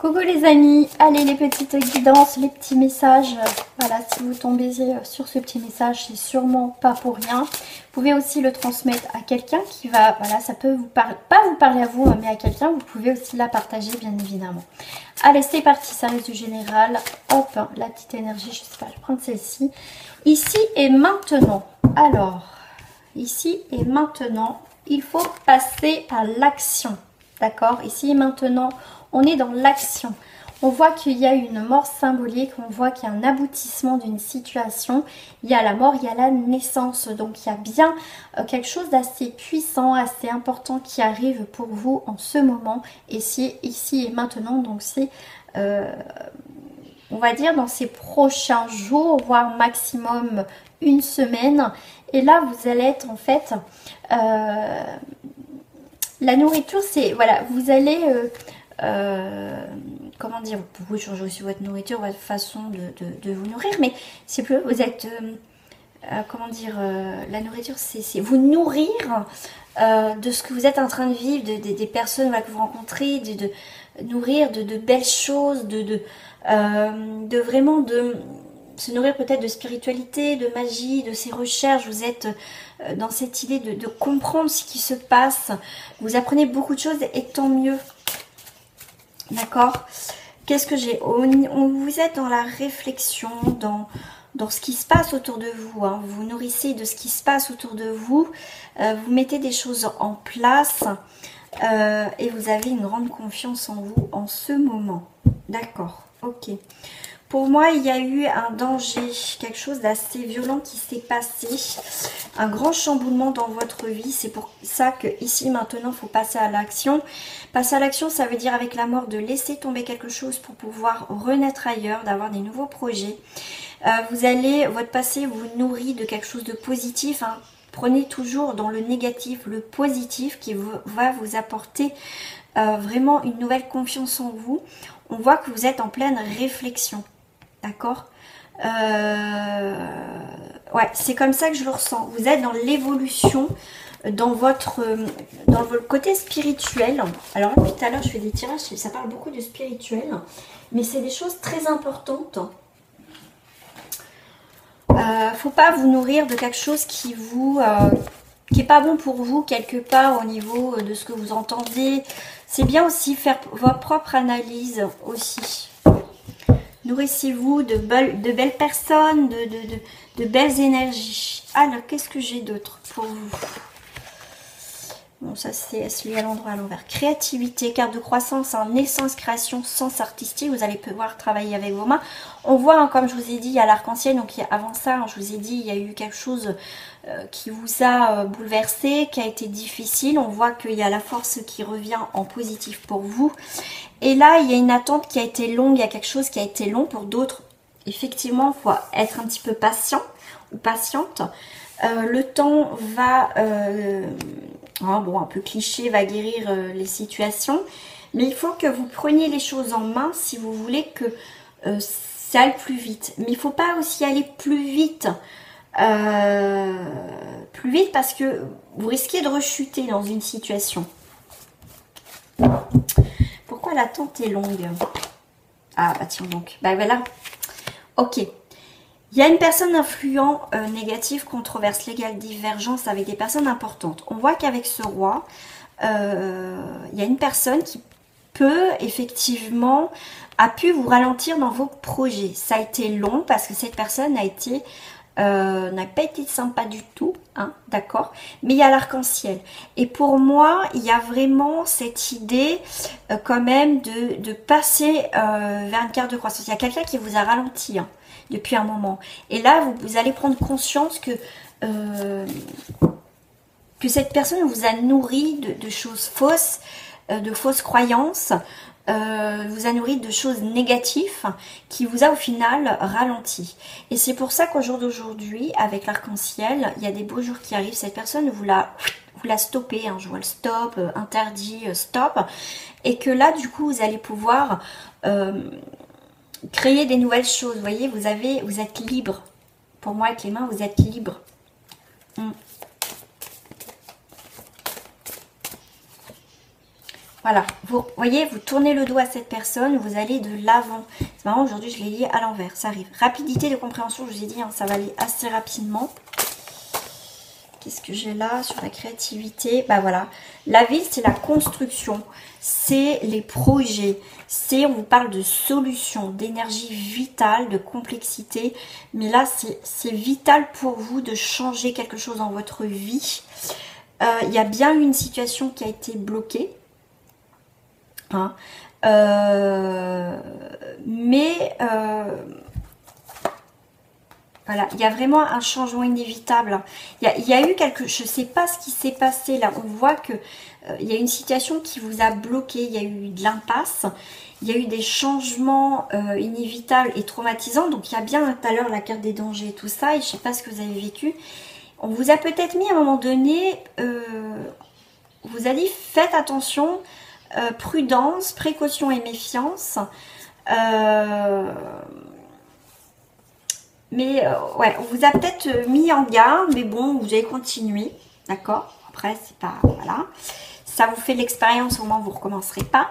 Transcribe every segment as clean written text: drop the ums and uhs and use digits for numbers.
Coucou les amis, allez les petites guidances, les petits messages, voilà, si vous tombez sur ce petit message, c'est sûrement pas pour rien. Vous pouvez aussi le transmettre à quelqu'un qui va, voilà, ça peut vous parler, pas vous parler à vous, mais à quelqu'un, vous pouvez aussi la partager bien évidemment. Allez, c'est parti, ça reste du général, hop, la petite énergie, je sais pas, je vais prendre celle-ci. Ici et maintenant, alors, ici et maintenant, il faut passer à l'action, d'accord? Ici et maintenant, on est dans l'action. On voit qu'il y a une mort symbolique, on voit qu'il y a un aboutissement d'une situation. Il y a la mort, il y a la naissance. Donc il y a bien quelque chose d'assez puissant, assez important qui arrive pour vous en ce moment. Et c'est ici et maintenant, donc c'est, on va dire, dans ces prochains jours, voire maximum une semaine. Et là, vous allez être en fait... la nourriture, c'est... Voilà, vous allez... comment dire, vous pouvez changer aussi votre nourriture, votre façon de vous nourrir, mais c'est plus, vous êtes, comment dire, la nourriture, c'est vous nourrir de ce que vous êtes en train de vivre, des personnes voilà, que vous rencontrez, de nourrir de belles choses, de vraiment de se nourrir peut-être de spiritualité, de magie, de ces recherches. Vous êtes dans cette idée de comprendre ce qui se passe. Vous apprenez beaucoup de choses et tant mieux. D'accord? Qu'est-ce que j'ai? Vous êtes dans la réflexion, dans ce qui se passe autour de vous. Hein. Vous vous nourrissez de ce qui se passe autour de vous. Vous mettez des choses en place. Et vous avez une grande confiance en vous en ce moment. D'accord, ok. Pour moi, il y a eu un danger, quelque chose d'assez violent qui s'est passé. Un grand chamboulement dans votre vie. C'est pour ça que ici, maintenant, il faut passer à l'action. Passer à l'action, ça veut dire avec la mort de laisser tomber quelque chose pour pouvoir renaître ailleurs, d'avoir des nouveaux projets. Votre passé vous nourrit de quelque chose de positif. Hein. Prenez toujours dans le négatif le positif qui va vous apporter vraiment une nouvelle confiance en vous. On voit que vous êtes en pleine réflexion. D'accord? Ouais, c'est comme ça que je le ressens. Vous êtes dans l'évolution, dans votre côté spirituel. Alors depuis tout à l'heure, je fais des tirages, ça parle beaucoup de spirituel, mais c'est des choses très importantes. Faut pas vous nourrir de quelque chose qui est pas bon pour vous quelque part au niveau de ce que vous entendez. C'est bien aussi faire votre propre analyse aussi. Nourrissez-vous de belles personnes, de belles énergies. Alors, qu'est-ce que j'ai d'autre pour vous? Bon, ça c'est lié à l'endroit à l'envers. Créativité, carte de croissance, hein, naissance, création, sens artistique. Vous allez pouvoir travailler avec vos mains. On voit, hein, comme je vous ai dit, il y a l'arc-en-ciel. Donc avant ça, hein, je vous ai dit, il y a eu quelque chose qui vous a bouleversé, qui a été difficile. On voit qu'il y a la force qui revient en positif pour vous. Et là, il y a une attente qui a été longue. Il y a quelque chose qui a été long pour d'autres. Effectivement, il faut être un petit peu patient ou patiente. Le temps va... bon, un peu cliché, va guérir les situations. Mais il faut que vous preniez les choses en main si vous voulez que ça aille plus vite. Mais il ne faut pas aussi aller plus vite. Parce que vous risquez de rechuter dans une situation. Pourquoi l'attente est longue? Ah bah tiens donc. Bah voilà. Ok. Il y a une personne influent négative, controverse légale, divergence avec des personnes importantes. On voit qu'avec ce roi, il y a une personne qui peut effectivement, a pu vous ralentir dans vos projets. Ça a été long parce que cette personne n'a pas été sympa du tout, hein, d'accord, mais il y a l'arc-en-ciel. Et pour moi, il y a vraiment cette idée quand même de passer vers une carte de croissance. Il y a quelqu'un qui vous a ralenti, hein, depuis un moment. Et là, vous allez prendre conscience que cette personne vous a nourri de choses fausses, de fausses croyances, vous a nourri de choses négatives qui vous a au final ralenti. Et c'est pour ça qu'au jour d'aujourd'hui, avec l'arc-en-ciel, il y a des beaux jours qui arrivent. Cette personne vous la stoppez, hein, je vois le stop, interdit, stop. Et que là, du coup, vous allez pouvoir créer des nouvelles choses. Vous voyez, vous êtes libre. Pour moi, avec les mains, vous êtes libre. Voilà, vous voyez, vous tournez le dos à cette personne, vous allez de l'avant. C'est marrant, aujourd'hui je l'ai lié à l'envers, ça arrive. Rapidité de compréhension, je vous ai dit, hein, ça va aller assez rapidement. Qu'est-ce que j'ai là sur la créativité? Bah voilà, la ville c'est la construction, c'est les projets, on vous parle de solutions, d'énergie vitale, de complexité. Mais là c'est vital pour vous de changer quelque chose dans votre vie. Il y a bien une situation qui a été bloquée. Hein. Voilà, il y a vraiment un changement inévitable. Il y a eu quelque... Je ne sais pas ce qui s'est passé là. On voit que il y a une situation qui vous a bloqué. Il y a eu de l'impasse. Il y a eu des changements inévitables et traumatisants. Donc, il y a bien tout à l'heure la carte des dangers et tout ça. Et je ne sais pas ce que vous avez vécu. On vous a peut-être mis à un moment donné... on vous a dit, faites attention, prudence, précaution et méfiance. Ouais, on vous a peut-être mis en garde, mais bon, vous avez continué, d'accord? Après, c'est pas, voilà, ça vous fait l'expérience, au moins vous recommencerez pas.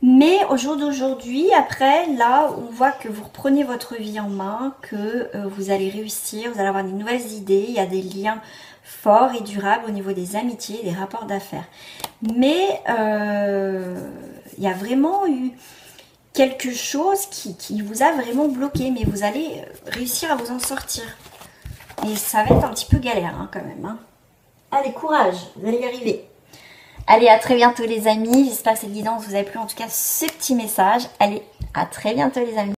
Mais au jour d'aujourd'hui, après, là, on voit que vous reprenez votre vie en main, que vous allez réussir, vous allez avoir des nouvelles idées, il y a des liens forts et durables au niveau des amitiés, des rapports d'affaires. Mais il y a vraiment eu quelque chose qui vous a vraiment bloqué, mais vous allez réussir à vous en sortir. Et ça va être un petit peu galère hein, quand même. Hein. Allez, courage, vous allez y arriver. Allez, à très bientôt les amis. J'espère que cette guidance vous a plu, en tout cas ce petit message. Allez, à très bientôt les amis.